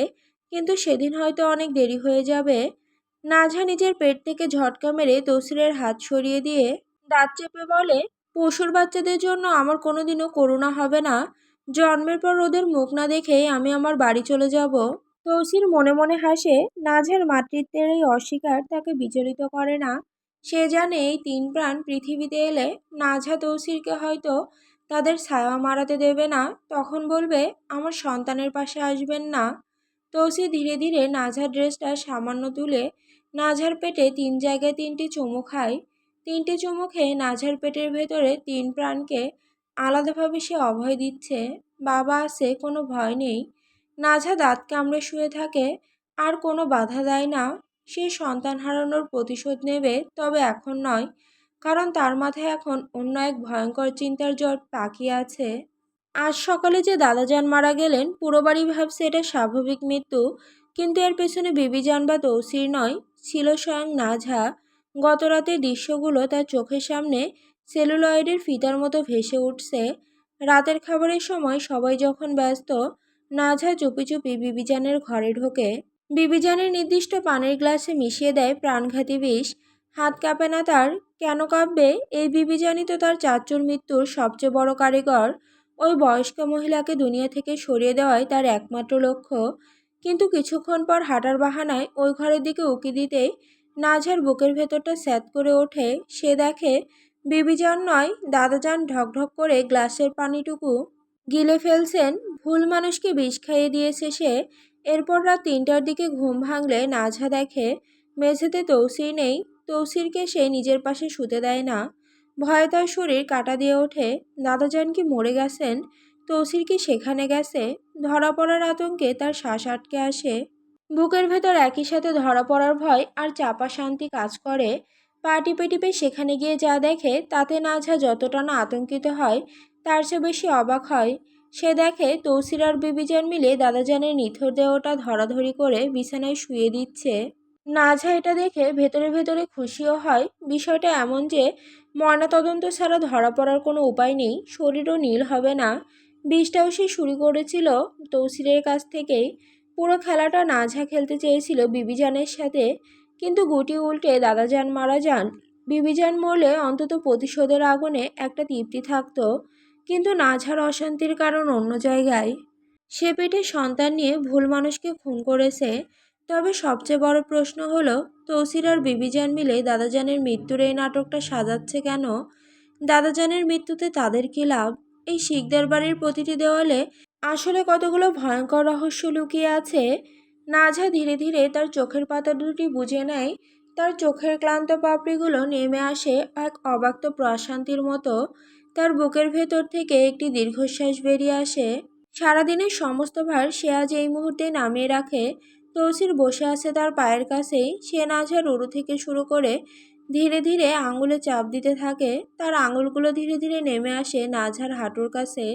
কিন্তু সেদিন হয়তো অনেক দেরি হয়ে যাবে। নাঝা নিজের পেট থেকে ঝটকা মেরে তৌসিরের হাত সরিয়ে দিয়ে দাঁত চেপে বলে, পশুর বাচ্চাদের জন্য আমার কোনোদিনও করুণা হবে না। জন্মের পর ওদের মুখ না দেখেই আমি আমার বাড়ি চলে যাব। তৌসির মনে মনে হাসে। নাঝার মাতৃত্বের এই অস্বীকার তাকে বিচলিত করে না। সে জানে এই ৩ প্রাণ পৃথিবীতে এলে নাঝা তৌসিরকে হয়তো তাদের ছায়া মারাতে দেবে না, তখন বলবে, আমার সন্তানের পাশে আসবেন না। তৌসির ধীরে ধীরে নাঝার ড্রেসটা সামান্য তুলে নাঝার পেটে ৩ জায়গায় ৩টি চুমু খায়। ৩টি চুমু খেয়ে নাঝার পেটের ভেতরে ৩ প্রাণকে আলাদাভাবে সে অভয় দিচ্ছে। বাবা আছে, কোনো ভয় নেই। নাঝা দাঁত কামড়ে শুয়ে থাকে, আর কোনো বাধা দেয় না। সে সন্তান হারানোর প্রতিশোধ নেবে, তবে এখন নয়, কারণ তার মাথায় এখন অন্য এক ভয়ঙ্কর চিন্তার জট পাকিয়ে আছে। আজ সকালে যে দাদাজান মারা গেলেন, পুরো বাড়ি ভাবছে এটা স্বাভাবিক মৃত্যু, কিন্তু এর পেছনে বিবিজান বা তৌসির নয়, ছিল স্বয়ং নাঝা। গত রাতের দৃশ্যগুলো তার চোখের সামনে সেলুলয়েডের ফিতার মতো ভেসে উঠছে। রাতের খাবারের সময় সবাই যখন ব্যস্ত, নাঝা চুপি চুপি বিবিজানের ঘরে ঢোকে। বিবিজানের নির্দিষ্ট পানির গ্লাসে মিশিয়ে দেয় প্রাণঘাতী বিষ। হাত কাঁপে না তার। কেন কাঁপবে? এই বিবিজানই তো তার চাচ্চুর মৃত্যুর সবচেয়ে বড় কারিগর। ওই বয়স্ক মহিলাকে দুনিয়া থেকে সরিয়ে দেওয়াই তার একমাত্র লক্ষ্য। কিন্তু কিছুক্ষণ পর হাঁটার বাহানায় ওই ঘরের দিকে উঁকি দিতেই নাঝার বুকের ভেতরটা স্যাঁত করে ওঠে। সে দেখে বিবিজান নয়, দাদাজান ঢকঢক করে গ্লাসের পানিটুকু গিলে ফেলছেন। ভুল মানুষকে বিষ খাইয়ে দিয়েছে সে। এরপর রাত ৩টার দিকে ঘুম ভাঙলে নাঝা দেখে মেঝেতে তৌসির নেই। তৌসিরকে সে নিজের পাশে শুতে দেয় না। ভয়ে তার শরীর কাঁটা দিয়ে ওঠে। দাদাজান কি মরে গেছেন? তৌসির কি সেখানে গেছে? ধরা পড়ার আতঙ্কে তার শ্বাস আটকে আসে। বুকের ভেতর একই সাথে ধরা পড়ার ভয় আর চাপা শান্তি কাজ করে। পা টিপে টিপে সেখানে গিয়ে যা দেখে তাতে নাঝা যতটা না আতঙ্কিত হয়, তার চেয়ে বেশি অবাক হয়। সে দেখে তৌসির আর বিবিজান মিলে দাদাজানের নিথর দেহটা ধরাধরি করে বিছানায় শুয়ে দিচ্ছে। নাঝা এটা দেখে ভেতরে ভেতরে খুশিও হয়। বিষয়টা এমন যে ময়নাতদন্ত ছাড়া ধরা পড়ার কোনো উপায় নেই, শরীরও নীল হবে না। বিষটাও সে শুরু করেছিল তৌসিরের কাছ থেকেই। পুরো খেলাটা নাঝা খেলতে চেয়েছিল বিবিজানের সাথে, কিন্তু গুটি উল্টে দাদাজান মারা যান। বিবিজান মরলে অন্তত প্রতিশোধের আগুনে একটা তৃপ্তি থাকতো, কিন্তু নাঝার অশান্তির কারণ অন্য জায়গায়। সে পেটে সন্তান নিয়ে ভুল মানুষকে খুন করেছে। তবে সবচেয়ে বড় প্রশ্ন হলো, তৌসির আর বিবিজান মিলে দাদাজানের মৃত্যুর এই নাটকটা সাজাচ্ছে কেন? দাদাজানের মৃত্যুতে তাদের কি লাভ? এই শিকদার বাড়ির প্রতিটি দেওয়ালে আসলে কতগুলো ভয়ঙ্কর রহস্য লুকিয়ে আছে। নাঝা ধীরে ধীরে তার চোখের পাতা দুটি বুঝে নেয়। তার চোখের ক্লান্ত পাপড়িগুলো নেমে আসে এক অব্যক্ত প্রশান্তির মতো। তার বুকের ভেতর থেকে একটি দীর্ঘশ্বাস বেরিয়ে আসে। সারাদিনের সমস্ত ভার সে আজ এই মুহূর্তে নামিয়ে রাখে। তৌসির বসে আছে তার পায়ের কাছেই। সে নাঝার উরু থেকে শুরু করে ধীরে ধীরে আঙুলে চাপ দিতে থাকে। তার আঙুলগুলো ধীরে ধীরে নেমে আসে নাঝার হাঁটুর কাছে,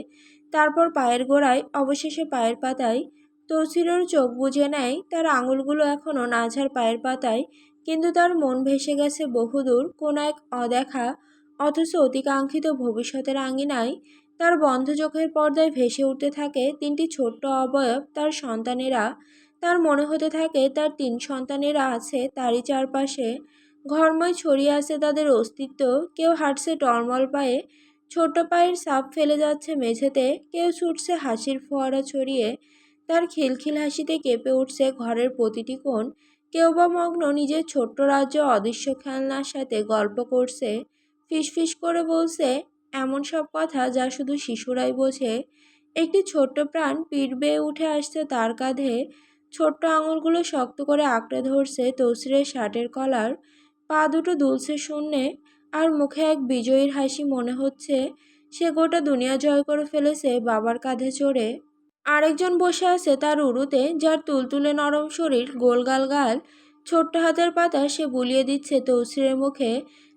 তারপর পায়ের গোড়ায়, অবশেষে পায়ের পাতায়। তৌসিরের চোখ বুজে নেয়, তার আঙুলগুলো এখনও নাঝার পায়ের পাতায়, কিন্তু তার মন ভেসে গেছে বহুদূর কোন এক অদেখা অথচ অতিকাঙ্ক্ষিত ভবিষ্যতের আঙিনায়। তার বন্ধ চোখের পর্দায় ভেসে উঠতে থাকে ৩টি ছোট্ট অবয়ব, তার সন্তানেরা। তার মনে হতে থাকে তার ৩ সন্তানেরা আছে তারই চারপাশে। ঘরময় ছড়িয়ে আছে তাদের অস্তিত্ব। কেউ হাঁটছে টলমল পায়ে, ছোট্ট পায়ের ছাপ ফেলে যাচ্ছে মেঝেতে, কেউ ছুটছে হাসির ফোয়ারা ছড়িয়ে, তার খিলখিল হাসিতে কেঁপে উঠছে ঘরের প্রতিটি কোণ। কেউ বা মগ্ন নিজের ছোট্ট রাজ্য অদৃশ্য খেলনার সাথে গল্প করছে, ফিসফিস করে বলছে এমন সব কথা যা শুধু শিশুরাই বোঝে। একটি ছোট্ট প্রাণ পিঠ বেয়ে উঠে আসছে তার কাঁধে, ছোট্ট আঙুলগুলো শক্ত করে আঁকড়ে ধরছে তসরির শার্টের কলার, পা দুটো দুলছে শূন্যে, আর মুখে এক বিজয়ীর হাসি। মনে হচ্ছে সে গোটা দুনিয়া জয় করে ফেলেছে বাবার কাঁধে চড়ে। আরেকজন বসে আছে তার উরুতে, যার তুলতুলে নরম শরীর, গোলগাল গাল, ছোট্ট হাতের পাতা সে বুলিয়ে দিচ্ছে তৌসিরের মুখে।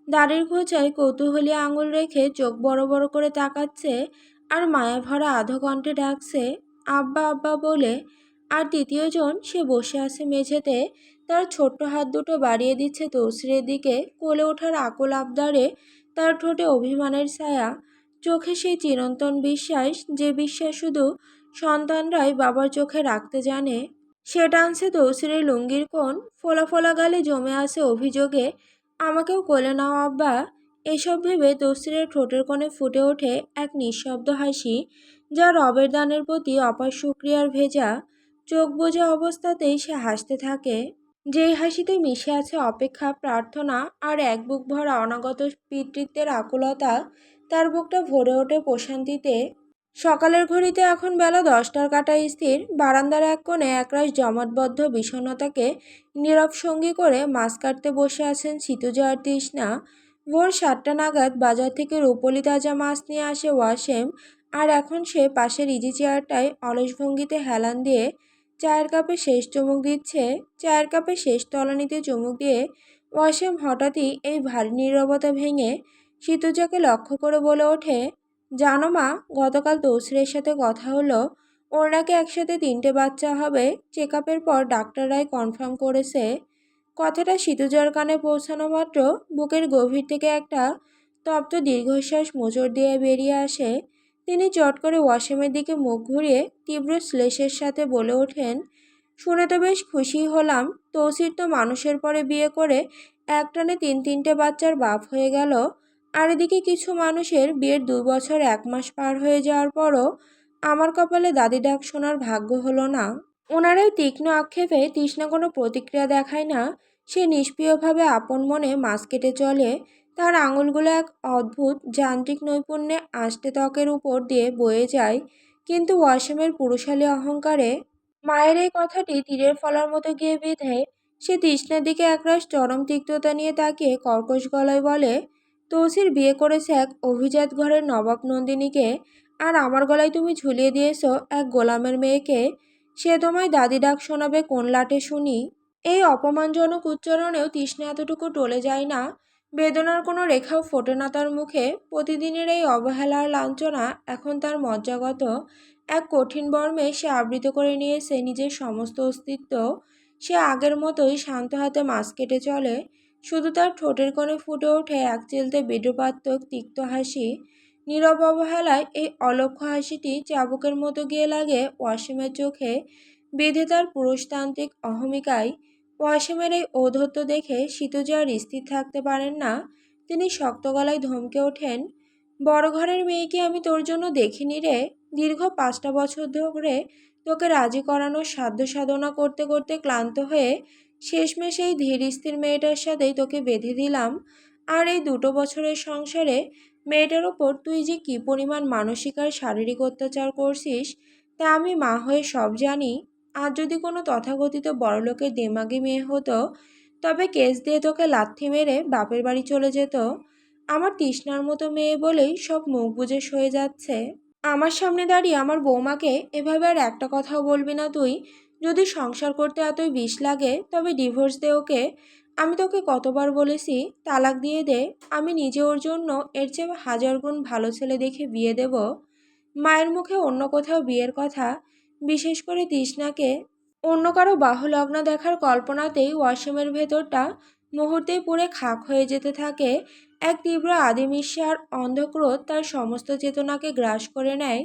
দাড়ির খোঁচায় কৌতূহলী আঙুল রেখে চোখ বড় বড় করে তাকাচ্ছে, আর মায়া ভরা আধো কণ্ঠে ডাকছে আব্বা আব্বা বলে। আর তৃতীয়জন সে বসে আছে মেঝেতে, তার ছোট্ট হাত দুটো বাড়িয়ে দিচ্ছে তৌসিরের দিকে, কোলে ওঠার আকুল আবদারে তার ঠোঁটে অভিমানের ছায়া, চোখে সেই চিরন্তন বিশ্বাস, যে বিশ্বাস শুধু সন্তানরাই বাবার চোখে রাখতে জানে। সে টানছে তৌসিরের লুঙ্গির কোণ, ফোলা ফোলা গালে জমে আছে অভিযোগে, আমাকেও কোলে নাও আব্বা। এসব ভেবে তৌসিরের ঠোঁটের কোণে ফুটে ওঠে এক নিঃশব্দ হাসি, যা রবের দানের প্রতি অপার শুক্রিয়ার ভেজা। চোখ বোঝা অবস্থাতেই সে হাসতে থাকে, যেই হাসিতে মিশে আছে অপেক্ষা, প্রার্থনা, আর এক বুক ভরা অনাগত পিতৃত্বের আকুলতা। তার বুকটা ভরে ওঠে প্রশান্তিতে। সকালের ঘড়িতে এখন বেলা 10টার কাটা স্থির। বারান্দার এক কোণে একরাশ জমাটবদ্ধ বিষণ্ণতাকে নীরব সঙ্গী করে মাছ কাটতে বসে আছেন সিতুজা আর তৃষ্ণা। ভোর 7টা নাগাদ বাজার থেকে রূপলি তাজা মাছ নিয়ে আসে ওয়াসেম, আর এখন সে পাশের ইজি চেয়ারটায় অলস ভঙ্গিতে হেলান দিয়ে চায়ের কাপে শেষ চুমুক দিচ্ছে। চায়ের কাপে শেষ তলানিতে চুমুক দিয়ে ওয়াসেম হঠাৎই এই ভারী নীরবতা ভেঙে সিতুজাকে লক্ষ্য করে বলে ওঠে, জানো মা, গতকাল তৌসিরের সাথে কথা হলো, ওর নাকি একসাথে 3টে বাচ্চা হবে। চেক আপের পর ডাক্তাররাই কনফার্ম করেছে। কথাটা সিতুজার কানে পৌঁছানো মাত্র বুকের গভীর থেকে একটা তপ্ত দীর্ঘশ্বাস মোচড় দিয়ে বেরিয়ে আসে। তিনি চট করে ওয়াসেমের দিকে মুখ ঘুরিয়ে তীব্র শ্লেষের সাথে বলে ওঠেন, শুনে তো বেশ খুশি হলাম। তৌসির তো মানুষের পরে বিয়ে করে একটানে 3টে বাচ্চার বাপ হয়ে গেল। আর এদিকে কিছু মানুষের বিয়ের 2 বছর 1 মাস পার হয়ে যাওয়ার পরও আমার কপালে দাদি ডাক শোনার ভাগ্য হলো না। ওনার এই তীক্ষ্ণ আক্ষেপে তৃষ্ণা কোনো প্রতিক্রিয়া দেখায় না। সে নিষ্ক্রিয়ভাবে আপন মনে মাছ কেটে চলে। তার আঙুলগুলো এক অদ্ভুত যান্ত্রিক নৈপুণ্যে আষ্টে ত্বকের উপর দিয়ে বয়ে যায়। কিন্তু ওয়াসিমের পুরুষালী অহংকারে মায়ের এই কথাটি তীরের ফলার মতো গিয়ে বিঁধে। সে তৃষ্ণার দিকে একরাশ চরম তিক্ততা নিয়ে তাকিয়ে কর্কশ গলায় বলে, তৌসির বিয়ে করেছে এক অভিজাত ঘরের নবাব নন্দিনীকে, আর আমার গলায় তুমি ঝুলিয়ে দিয়েছো এক গোলামের মেয়েকে। সে তোমায় দাদি ডাক শোনাবে কোন লাটে শুনি? এই অপমানজনক উচ্চারণেও তৃষ্ণা এতটুকু টলে যায় না। বেদনার কোনো রেখাও ফোটে না তার মুখে। প্রতিদিনের এই অবহেলার লাঞ্ছনা এখন তার মজ্জাগত এক কঠিন বর্মে সে আবৃত করে নিয়েছে নিজের সমস্ত অস্তিত্ব। সে আগের মতোই শান্ত হাতে মাছ কেটে চলে। শুধু তার ঠোঁটের কোণে ফুটে ওঠে এক চিলতে বিদ্রুপাত্মক তিক্ত হাসি। নীরব অবহেলায় এই অলক্ষ্য হাসিটি চাবুকের মতো গিয়ে লাগে ওয়াসিমের চোখে, বিধে তার পুরুষতান্ত্রিক অহমিকায়। ওয়াসিমের এই ঔদ্ধত্য দেখে সিতুজা আর স্থির থাকতে পারেন না। তিনি শক্ত গলায় ধমকে ওঠেন, বড় ঘরের মেয়েকে আমি তোর জন্য দেখিনি রে। দীর্ঘ 5টা বছর ধরে তোকে রাজি করানোর সাধ্য সাধনা করতে করতে ক্লান্ত হয়ে শেষমেশ এই ধীর স্থির মেয়েটার সাথেই তোকে বেঁধে দিলাম। আর এই 2 বছরের সংসারে মেয়েটার ওপর তুই যে কী পরিমাণ মানসিক আর শারীরিক অত্যাচার করছিস তা আমি মা হয়ে সব জানি। আর যদি কোনো তথাকথিত বড়লোকের দেমাগি মেয়ে হতো, তবে কেস দিয়ে তোকে লাথি মেরে বাপের বাড়ি চলে যেত। আমার তৃষ্ণার মতো মেয়ে বলেই সব মুখ বুজে সয়ে যাচ্ছে। আমার সামনে দাঁড়িয়ে আমার বৌমাকে এভাবে আর একটা কথাও বলবি না তুই। যদি সংসার করতে এতই বিষ লাগে তবে ডিভোর্স দে ওকে। আমি তোকে কতবার বলেছি তালাক দিয়ে দে। আমি নিজে ওর জন্য এর চেয়ে 1000 গুণ ভালো ছেলে দেখে বিয়ে দেব। মায়ের মুখে অন্য কোথাও বিয়ের কথা, বিশেষ করে তৃষ্ণাকে অন্য কারো বাহুলগ্ন দেখার কল্পনাতেই ওয়াসিমের ভেতরটা মুহূর্তেই পুড়ে খাক হয়ে যেতে থাকে। এক তীব্র আদিম ঈর্ষার অন্ধক্রোধ তার সমস্ত চেতনাকে গ্রাস করে নেয়।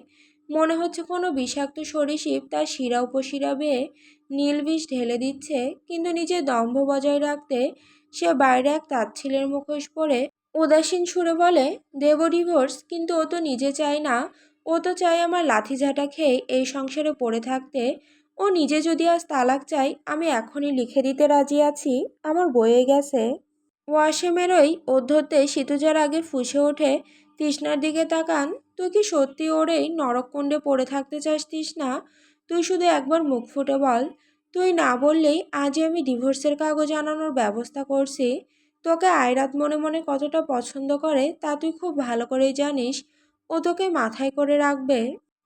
মনে হচ্ছে কোনো বিষাক্ত সরীসৃপ তার শিরা উপশিরা বেয়ে নীল বিষ ঢেলে দিচ্ছে। কিন্তু নিজের দম্ভ বজায় রাখতে সে বাইরে এক তাচ্ছিল্যের মুখোশ পরে উদাসীন সুরে বলে, দেব ডিভোর্স, কিন্তু ও তো নিজে চায় না। ও তো চায় আমার লাথিঝাঁটা খেয়ে এই সংসারে পড়ে থাকতে। ও নিজে যদি আজ তালাক চাই, আমি এখনই লিখে দিতে রাজি আছি, আমার বয়ে গেছে। ওয়াসিমের ওই অধ্যত্বে সিতুজার আগে ফুঁসে ওঠে। তৃষ্ণার দিকে তাকান। তুই কি সত্যি ওর এই নরককুণ্ডে পড়ে থাকতে চাস তৃষ্ণা? তুই শুধু একবার মুখ ফুটে বল। তুই না বললেই আজই আমি ডিভোর্সের কাগজ আনানোর ব্যবস্থা করছি। তোকে আয়রাত মনে মনে কতটা পছন্দ করে তা তুই খুব ভালো করেই জানিস। ও তোকে মাথায় করে রাখবে।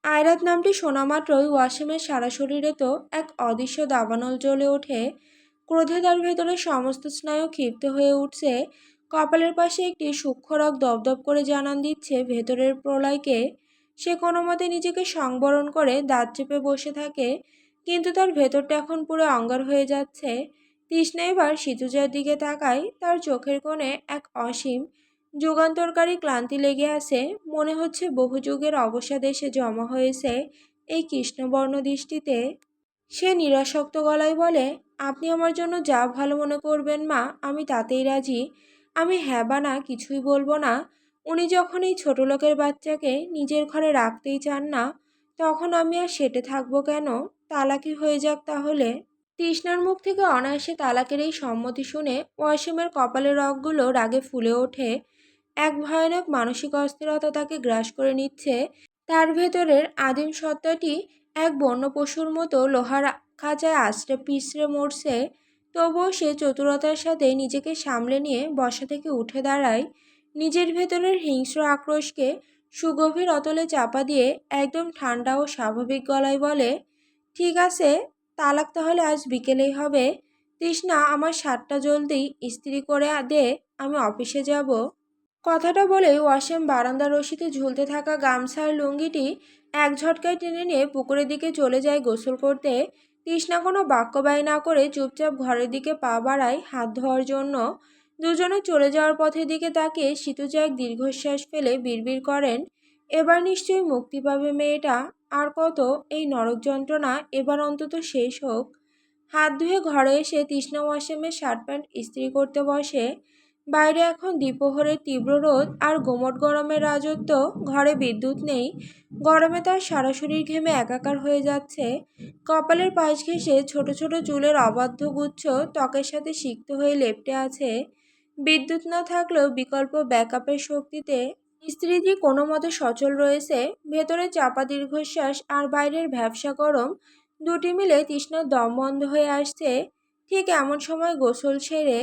আয়রাত নামটি শোনা মাত্রই ওয়াসিমের সারা শরীরে তো এক অদৃশ্য দাবানল জ্বলে ওঠে। ক্রোধে তার ভেতরে সমস্ত স্নায়ু ক্ষিপ্ত হয়ে উঠছে। কপালের পাশে একটি সূক্ষ্ম রগ দপদপ করে জানান দিচ্ছে ভেতরের প্রলয়কে। সে কোনো মতে নিজেকে সংবরণ করে দাঁত চেপে বসে থাকে, কিন্তু তার ভেতরটা এখন পুরো অঙ্গার হয়ে যাচ্ছে। তৃষ্ণা এবার সিতুজার দিকে তাকায়। তার চোখের কোণে এক অসীম যুগান্তরকারী ক্লান্তি লেগে আছে। মনে হচ্ছে বহু যুগের অবসাদ এসে জমা হয়েছে এই কৃষ্ণবর্ণ দৃষ্টিতে। সে নিরাসক্ত গলায় বলে, আপনি আমার জন্য যা ভালো মনে করবেন মা, আমি তাতেই রাজি। আমি হ্যাঁ বা না কিছুই বলবো না। উনি যখন এই ছোট লোকের বাচ্চাকে নিজের ঘরে রাখতেই চান না, তখন আমি আর সেটে থাকবো কেন? তালাকি হয়ে যাক তাহলে। তৃষ্ণার মুখ থেকে অনায়াসে তালাকের এই সম্মতি শুনে ওয়াসিমের কপালের রগগুলো রাগে ফুলে ওঠে। এক ভয়ানক মানসিক অস্থিরতা তাকে গ্রাস করে নিচ্ছে। তার ভেতরের আদিম সত্তাটি এক বন্য পশুর মতো লোহার খাঁচায় আছড়ে পিছড়ে মরছে। তবুও সে চতুরতার সাথে নিজেকে সামলে নিয়ে বসা থেকে উঠে দাঁড়ায়। নিজের ভেতরের হিংস্র আক্রোশকে সুগভীর অতলে চাপা দিয়ে একদম ঠান্ডা ও স্বাভাবিক গলায় বলে, ঠিক আছে, তালাক তাহলে আজ বিকেলেই হবে। তৃষ্ণা, আমার শার্টটা জলদি ইস্ত্রি করে দে, আমি অফিসে যাব। কথাটা বলেই ওয়াসিম বারান্দার রশিতে ঝুলতে থাকা গামছার লুঙ্গিটি এক ঝটকায় টেনে নিয়ে পুকুরের দিকে চলে যায় গোসল করতে। তৃষ্ণা কোনো বাক্য ব্যয় না করে চুপচাপ ঘরের দিকে পা বাড়ায় হাত ধোয়ার জন্য। দুজনে চলে যাওয়ার পথের দিকে তাকিয়ে সিতুজা এক দীর্ঘশ্বাস ফেলে বিড়বিড় করেন, এবার নিশ্চয়ই মুক্তি পাবে মেয়েটা। আর কত এই নরক যন্ত্রণা, এবার অন্তত শেষ হোক। হাত ধুয়ে ঘরে এসে তৃষ্ণা ওয়াসিমের শার্ট প্যান্ট ইস্ত্রি করতে বসে। বাইরে এখন দ্বিপ্রহরের তীব্র রোদ আর গুমোট গরমের রাজত্ব। ঘরে বিদ্যুৎ নেই। গরমে তার সারা শরীর ঘেমে একাকার হয়ে যাচ্ছে। কপালের পাশ ঘেঁষে ছোট ছোট চুলের অবাধ্য গুচ্ছ ত্বকের সাথে সিক্ত হয়ে লেপ্টে আছে। বিদ্যুৎ না থাকলেও বিকল্প ব্যাকআপের শক্তিতে স্ত্রীটি কোনো মতে সচল রয়েছে। ভেতরে চাপা দীর্ঘশ্বাস আর বাইরের ভ্যাবসা গরম দুটি মিলে তৃষ্ণার দম বন্ধ হয়ে আসছে। ঠিক এমন সময় গোসল সেরে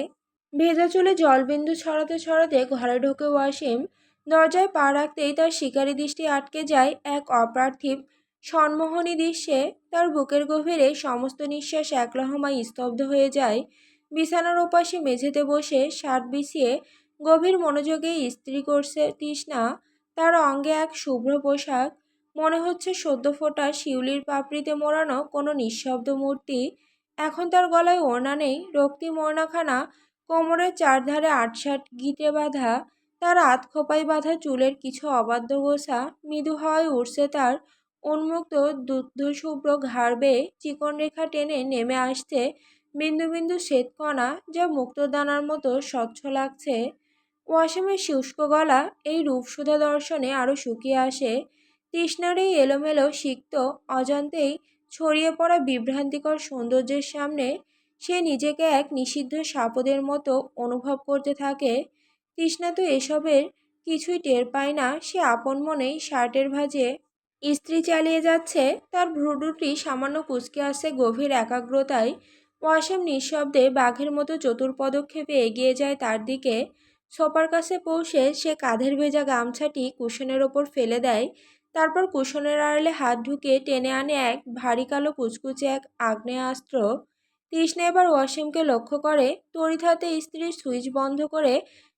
ভেজা চুলে জলবিন্দু ছড়াতে ছড়াতে ঘরে ঢোকে ওয়াসিম। দরজায় পা রাখতেই তার শিকারী দৃষ্টি আটকে যায় এক অপার্থিব সন্মোহনী দৃশ্যে। তার বুকের গভীরে সমস্ত নিঃশ্বাস এক লহমায় স্তব্ধ হয়ে যায়। বিছানার ওপাশে মেঝেতে বসে শার্ট বিছিয়ে গভীর মনোযোগে ইস্ত্রি করছে তৃষ্ণা। তার অঙ্গে এক শুভ্র পোশাক, মনে হচ্ছে সদ্য ফোটা শিউলির পাপড়িতে মোড়ানো কোনো নিঃশব্দ মূর্তি। এখন তার গলায় ওড়না নেই, রক্তিম ওড়নাখানা কোমরের চারধারে আটসাট গিঁটে বাঁধা। তার আধখোপায় বাঁধা চুলের কিছু অবাধ্য গোছা মৃদু হাওয়ায় উড়ছে তার উন্মুক্ত দুগ্ধশুভ্র ঘাড় বেয়ে চিকন রেখা টেনে নেমে আসছে বিন্দু বিন্দু শ্বেতকণা, যা মুক্তদানার মতো স্বচ্ছ লাগছে। ওয়াসিমের শুষ্ক গলা এই রূপসুধা দর্শনে আরো শুকিয়ে আসে। তৃষ্ণার এই এলোমেলো সিক্ত অজান্তেই ছড়িয়ে পড়া বিভ্রান্তিকর সৌন্দর্যের সামনে সে নিজেকে এক নিষিদ্ধ সাপদের মতো অনুভব করতে থাকে। তৃষ্ণা তো এসবের কিছুই টের পায় না। সে আপন মনেই শার্টের ভাঁজে ইস্ত্রি চালিয়ে যাচ্ছে। তার ভ্রু দুটি সামান্য কুঁচকে আসে গভীর একাগ্রতায়। ওয়াসিম নিঃশব্দে বাঘের মতো চতুর পদক্ষেপে এগিয়ে যায় তার দিকে। সোফার কাছে পৌঁছে সে কাঁধের ভেজা গামছাটি কুশনের ওপর ফেলে দেয়। তারপর কুশনের আড়ালে হাত ঢুকে টেনে আনে এক ভারী কালো কুচকুচে এক আগ্নেয়াস্ত্র। তৃষ্ণা এবার ওয়াসিমকে লক্ষ্য করে। তড়িৎ হাতে ইস্ত্রির সুইচ বন্ধ করে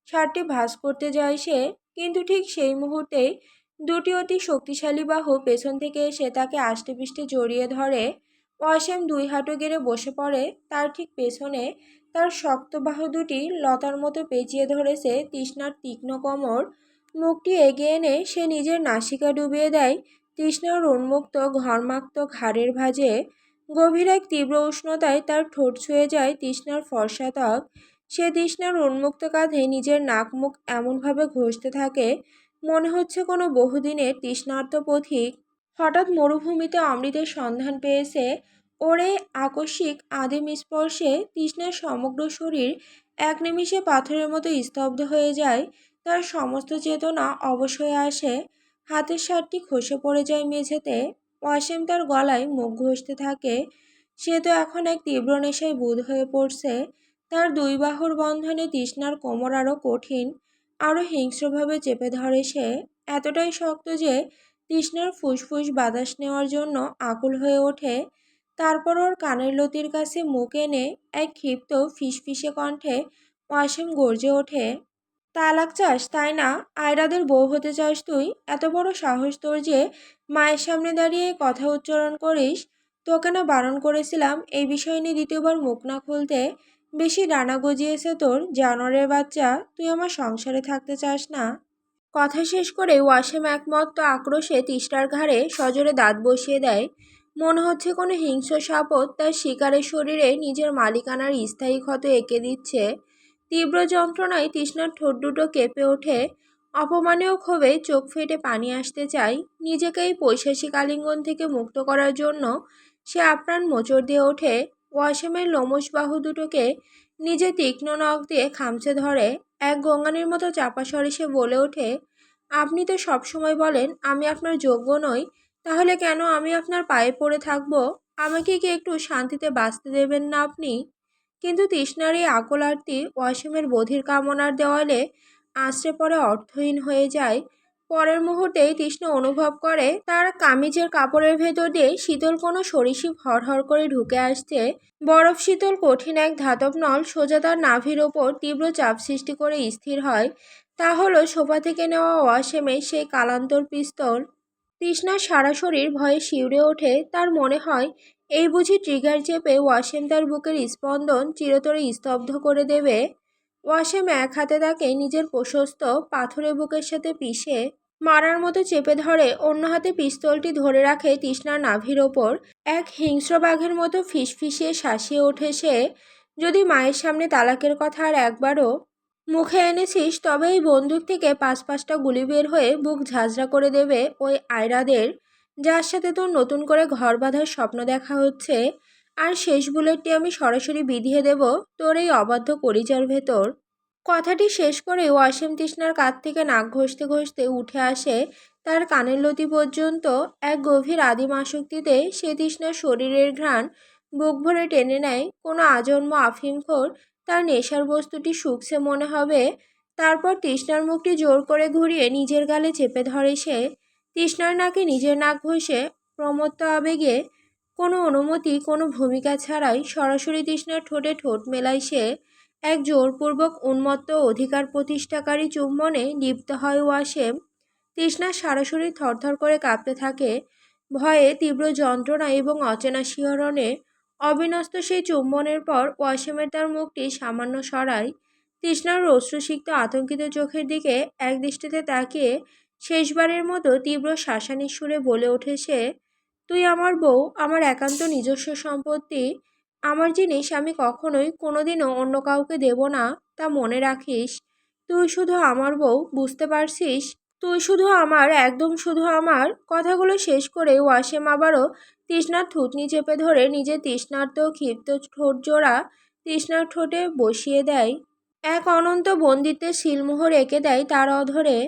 শার্টটি ভাঁজ করতে যায় সে, কিন্তু ঠিক সেই মুহূর্তেই দুটি অতি শক্তিশালী বাহু পেছন থেকে এসে তাকে আষ্টেপৃষ্টে জড়িয়ে ধরে। ওয়াসিম দুই হাঁটু গেড়ে বসে পড়ে। তার ঠিক পেছনে তার শক্ত বাহু দুটি লতার মতো পেঁচিয়ে ধরেছে তৃষ্ণার তীক্ষ্ণ কোমর। মুখটি এগিয়ে এনে সে নিজের নাসিকা ডুবিয়ে দেয় তৃষ্ণার উন্মুক্ত ঘর্মাক্ত ঘাড়ের ভাঁজে। গভীর এক তীব্র উষ্ণতায় তার ঠোঁট ছুঁয়ে যায় তৃষ্ণার ফর্সা ত্বক। সে তৃষ্ণার উন্মুক্ত কাঁধে নিজের নাক মুখ এমনভাবে ঘষতে থাকে, মনে হচ্ছে কোনো বহুদিনের তৃষ্ণার্ত পথিক হঠাৎ মরুভূমিতে অমৃতের সন্ধান পেয়েছে। ওর এই আকস্মিক আদিম স্পর্শে তৃষ্ণার সমগ্র শরীর এক নিমিষে পাথরের মতো স্তব্ধ হয়ে যায়। তার সমস্ত চেতনা অবশ হয়ে আসে। হাতের শার্টটি খসে পড়ে যায় মেঝেতে। ওয়াসিম তার গলায় মুখ ঘষতে থাকে। সে তো এখন এক তীব্র নেশায় বুঁদ হয়ে পড়ছে। তার দুই বাহুর বন্ধনে তৃষ্ণার কোমর আরও কঠিন, আরও হিংস্রভাবে চেপে ধরে সে, এতটাই শক্ত যে তৃষ্ণার ফুসফুস বাতাস নেওয়ার জন্য আকুল হয়ে ওঠে। তারপর ওর কানের লতির কাছে মুখ এনে এক ক্ষিপ্ত ফিসফিসে কণ্ঠে ওয়াসিম গর্জে ওঠে, তালাক চাস তাই না? আয়রাদের বউ হতে চাস তুই? এত বড় সাহস তোর যে মায়ের সামনে দাঁড়িয়ে এই কথা উচ্চারণ করিস? তোকে না বারণ করেছিলাম এই বিষয় নিয়ে দ্বিতীয়বার মুখ না খুলতে? বেশি ডানা গজিয়েছে তোর, জানোয়ারের বাচ্চা। তুই আমার সংসারে থাকতে চাস না? কথা শেষ করে ওয়াসিম একমত্ত আক্রোশে তৃষ্ণার ঘাড়ে সজোরে দাঁত বসিয়ে দেয়। মনে হচ্ছে কোনো হিংস্র সাপত তার শিকারের শরীরে নিজের মালিকানার স্থায়ী ক্ষত এঁকে দিচ্ছে। তীব্র যন্ত্রণায় তৃষ্ণার ঠোঁট দুটো কেঁপে ওঠে। অপমানেও ক্ষোভে চোখ ফেটে পানি আসতে চায়। নিজেকে এই পৈশাচিক আলিঙ্গন থেকে মুক্ত করার জন্য সে আপ্রাণ মোচড় দিয়ে ওঠে। ওয়াসিমের লোমশ বাহু দুটোকে নিজে তীক্ষ্ণ নখ দিয়ে খামচে ধরে। এক গঙ্গানির মতো চাপা স্বরে সে বলে ওঠে, আপনি তো সবসময় বলেন আমি আপনার যোগ্য নই, তাহলে কেন আমি আপনার পায়ে পড়ে থাকবো? আমাকে কি একটু শান্তিতে বাঁচতে দেবেন না আপনি? কিন্তু তৃষ্ণার এই আকুল আরতি ওয়াসিমের বধির কামনার দেওয়ালে আছড়ে পড়ে অর্থহীন হয়ে যায়। পরের মুহূর্তেই তৃষ্ণা অনুভব করে তার কামিজের কাপড়ের ভেতর দিয়ে শীতল কোনো সরীসৃপ হরহর করে ঢুকে আসছে। বরফ শীতল কঠিন এক ধাতব নল সোজা তার নাভির ওপর তীব্র চাপ সৃষ্টি করে স্থির হয়। তা হলো সোফা থেকে নেওয়া ওয়াসিমের সেই কালান্তর পিস্তল। তৃষ্ণার সারা শরীর ভয়ে শিউরে ওঠে। তার মনে হয় এই বুঝি ট্রিগার চেপে ওয়াসিম তার বুকের স্পন্দন চিরতরে স্তব্ধ করে দেবে। ওয়াসিম এক হাতে তাকে নিজের প্রশস্ত পাথুরে বুকের সাথে পিষে মারার মতো চেপে ধরে, অন্য হাতে পিস্তলটি ধরে রাখে তৃষ্ণার নাভির ওপর। এক হিংস্র বাঘের মতো ফিসফিসিয়ে শাসিয়ে ওঠে সে, যদি মায়ের সামনে তালাকের কথা আর একবারও মুখে এনেছিস তবে এই বন্দুক থেকে ৫-৫টা গুলি বের হয়ে বুক ঝাঁঝরা করে দেবে ওই আয়রাদের, যার সাথে তোর নতুন করে ঘর বাঁধার স্বপ্ন দেখা হচ্ছে। আর শেষ বুলেটটি আমি সরাসরি বিধিয়ে দেব তোর এই অবাধ্য কলিজার ভেতর। কথাটি শেষ করে ওয়াসিম তৃষ্ণার কাঁধ থেকে নাক ঘষতে ঘষতে উঠে আসে তার কানের লতি পর্যন্ত। এক গভীর আদিম আসক্তিতে সে তৃষ্ণার শরীরের ঘ্রাণ বুক ভরে টেনে নেয়। কোনো আজন্ম আফিমখোর তার নেশার বস্তুটি শুকছে মনে হবে। তারপর তৃষ্ণার মুখটি জোর করে ঘুরিয়ে নিজের গালে চেপে ধরে সে। তৃষ্ণার নাকে নিজের নাক ঘষে প্রমত্ত আবেগে, কোনো অনুমতি কোনো ভূমিকা ছাড়াই সরাসরি তৃষ্ণার ঠোঁটে ঠোঁট মেলায় সে। এক জোরপূর্বক উন্মত্ত অধিকার প্রতিষ্ঠাকারী চুম্বনে লিপ্ত হয় ওয়াসিম। তৃষ্ণার সারা শরীর থরথর করে কাঁপতে থাকে ভয়ে, তীব্র যন্ত্রণা এবং অচেনা শিহরণে। অবিন্যস্ত সেই চুম্বনের পর ওয়াসিমের তার মুখটি সামান্য সরায়। তৃষ্ণার অশ্রুসিক্ত আতঙ্কিত চোখের দিকে এক দৃষ্টিতে তাকিয়ে শেষবারের মতো তীব্র শাসানির সুরে বলে ওঠে সে, তুই আমার বউ, আমার একান্ত নিজস্ব সম্পত্তি। আমার জিনিস আমি কখনোই কোনোদিনও অন্য কাউকে দেব না, তা মনে রাখিস। তুই শুধু আমার বউ, বুঝতে পারছিস? তুই শুধু আমার, একদম শুধু আমার। কথাগুলো শেষ করে ওয়াসিম আবারও তৃষ্ণার থুতনি চেপে ধরে নিজের তৃষ্ণার্ত ক্ষিপ্ত ঠোঁট জোড়া তৃষ্ণার ঠোঁটে বসিয়ে দেয়। এক অনন্ত বন্দিত্বের সিলমোহর এঁকে দেয় তার অধরে।